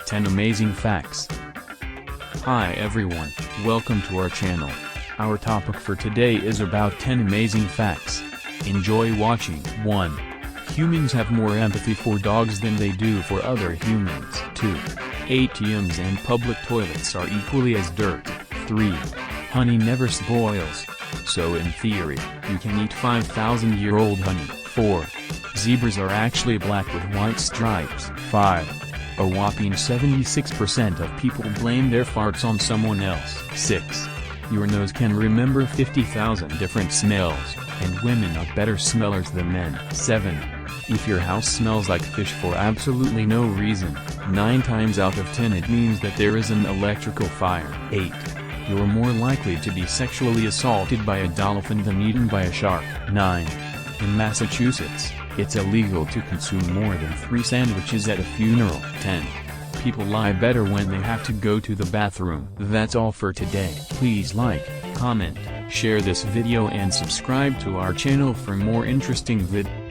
10 amazing facts. Hi everyone, welcome to our channel. Our topic for today is about 10 amazing facts. Enjoy watching. 1. Humans have more empathy for dogs than they do for other humans. 2. ATMs and public toilets are equally as dirty. 3. Honey never spoils. So in theory, you can eat 5,000-year-old honey. 4. Zebras are actually black with white stripes. 5. A whopping 76% of people blame their farts on someone else. 6. Your nose can remember 50,000 different smells, and women are better smellers than men. 7. If your house smells like fish for absolutely no reason, 9 times out of 10 it means that there is an electrical fire. 8. You're more likely to be sexually assaulted by a dolphin than eaten by a shark. 9. In Massachusetts, it's illegal to consume more than 3 sandwiches at a funeral. 10. People lie better when they have to go to the bathroom. That's all for today. Please like, comment, share this video and subscribe to our channel for more interesting videos.